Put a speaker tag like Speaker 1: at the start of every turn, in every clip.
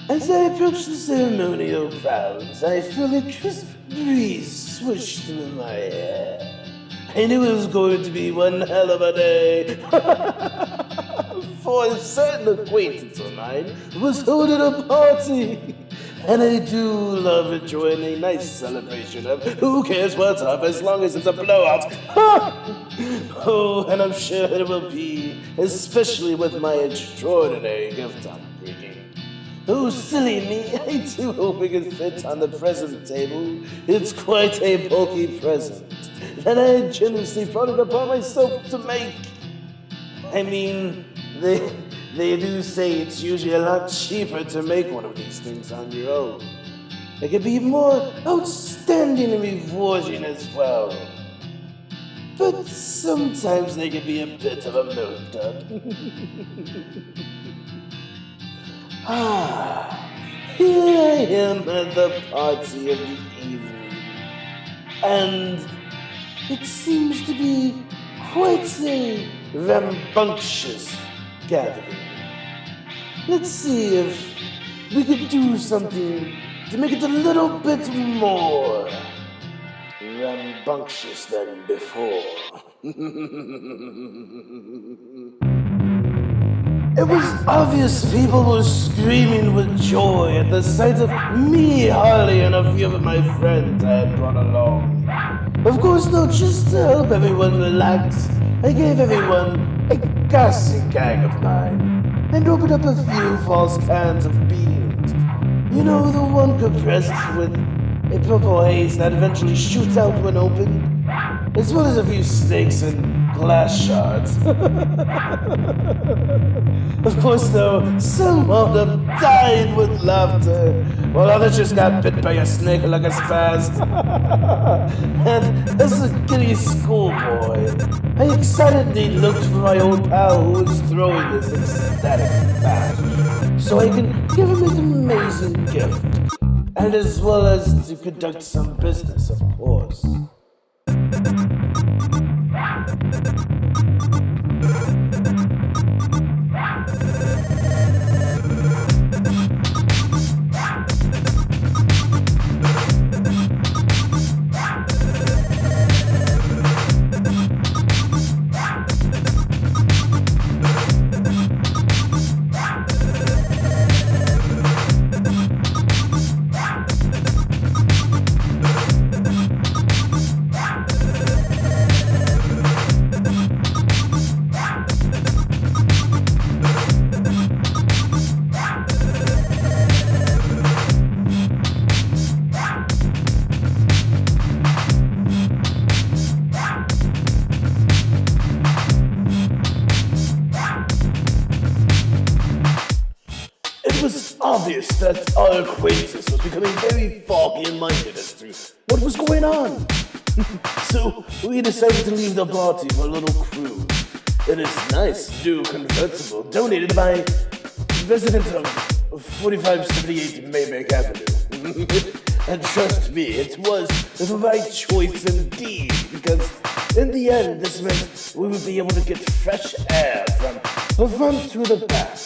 Speaker 1: As I approach the ceremonial grounds, I feel a crisp breeze swish through my hair. I knew it was going to be one hell of a day. For a certain acquaintance of mine was holding a party. And I do love enjoying a nice celebration of who cares what's up as long as it's a blowout. Oh, and I'm sure it will be, especially with my extraordinary gift I'm bringing. Oh, silly me, I do hope it can fit on the present table. It's quite a bulky present that I generously brought it upon myself to make. I mean, they do say it's usually a lot cheaper to make one of these things on your own. It can be more outstanding and rewarding as well. But sometimes they can be a bit of a milk dud. Here I am at the party of the evening, and it seems to be quite a rambunctious gathering. Let's see if we could do something to make it a little bit more rambunctious than before. It was obvious people were screaming with joy at the sight of me, Harley, and a few of my friends I had brought along. Of course, though, just to help everyone relax, I gave everyone a gassy gag of mine and opened up a few false cans of beans. You know, the one compressed with a purple haze that eventually shoots out when opened, as well as a few snakes and glass shards. Of course, though, some wound up dying with laughter, while others just got bit by a snake like a spaz. And as a giddy schoolboy, I excitedly looked for my old pal who was throwing this ecstatic bash, so I can give him his amazing gift, and as well as to conduct some business, of course. It was obvious that our acquaintance was becoming very foggy and minded as to what was going on. So we decided to leave the party for a little cruise in this nice new convertible donated by resident of 4578 Maybank Avenue. And trust me, it was the right choice indeed, because in the end this meant we would be able to get fresh air from the front to the back.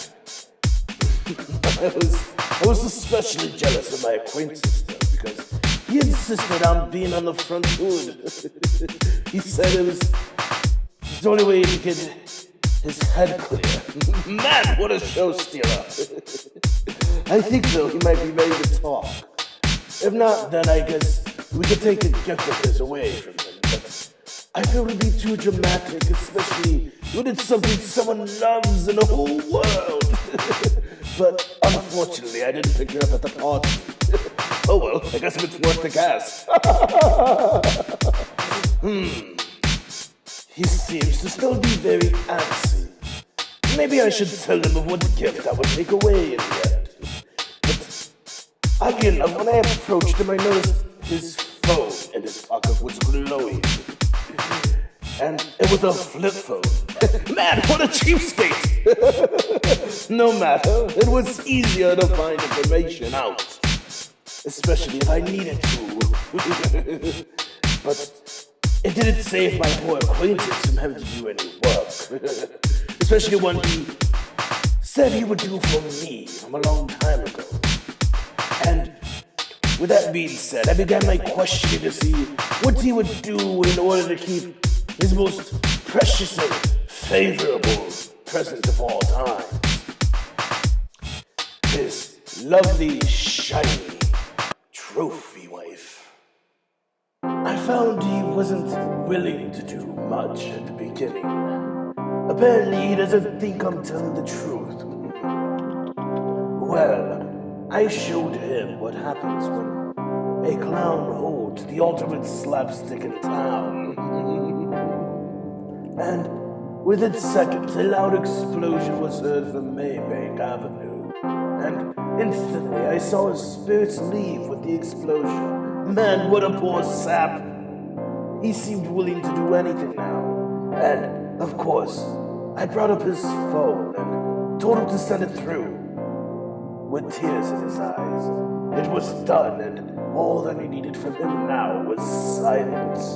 Speaker 1: I was especially jealous of my acquaintance, though, because he insisted on being on the front hood. He said it was the only way to get his head clear. Man, what a show stealer! I think, though, he might be ready to talk. If not, then I guess we could take a gift of his away from him. But I feel it would be too dramatic, especially when it's something someone loves in the whole world. But unfortunately, I didn't pick her up at the party. Oh well, I guess it's worth the gas. He seems to still be very antsy. Maybe I should tell him of what gift I would take away in the end. But oddly enough, when I approached him, I noticed his phone in his pocket was glowing. And it was a flip phone. Man, what a cheapskate! No matter, it was easier to find information out. Especially if I needed to. But it didn't save my poor acquaintance from having to do any work. Especially when he said he would do for me from a long time ago. with that being said, I began my questioning to see what he would do in order to keep his most precious and favorable present of all time. His lovely, shiny trophy wife. I found he wasn't willing to do much at the beginning. Apparently he doesn't think I'm telling the truth. Well, I showed him what happens when a clown holds the ultimate slapstick in town. And within seconds, a loud explosion was heard from Maybank Avenue. And instantly, I saw his spirits leave with the explosion. Man, what a poor sap! He seemed willing to do anything now. And, of course, I brought up his phone and told him to send it through. With tears in his eyes, it was done, and all that I needed from him now was silence.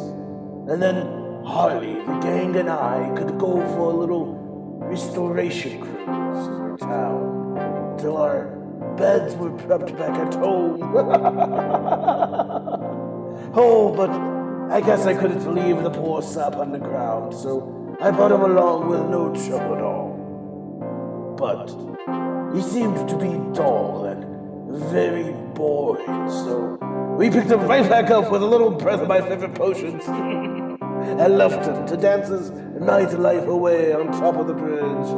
Speaker 1: And then Harley, the gang, and I could go for a little restoration cruise through town till our beds were prepped back at home. Oh, but I guess I couldn't leave the poor sap on the ground, so I brought him along with no trouble at all. But he seemed to be dull and very boring, so we picked him right back up with a little breath of my favorite potions and left him to dance his nightlife away on top of the bridge.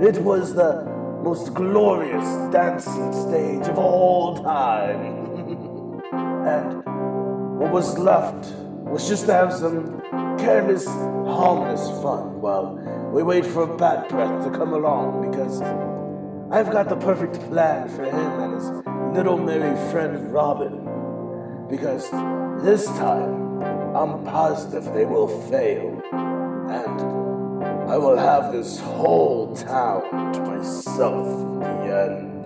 Speaker 1: It was the most glorious dancing stage of all time. And what was left was just to have some careless, harmless fun while we wait for Bad Breath to come along, because I've got the perfect plan for him and his little merry friend Robin. Because this time, I'm positive they will fail, and I will have this whole town to myself in the end.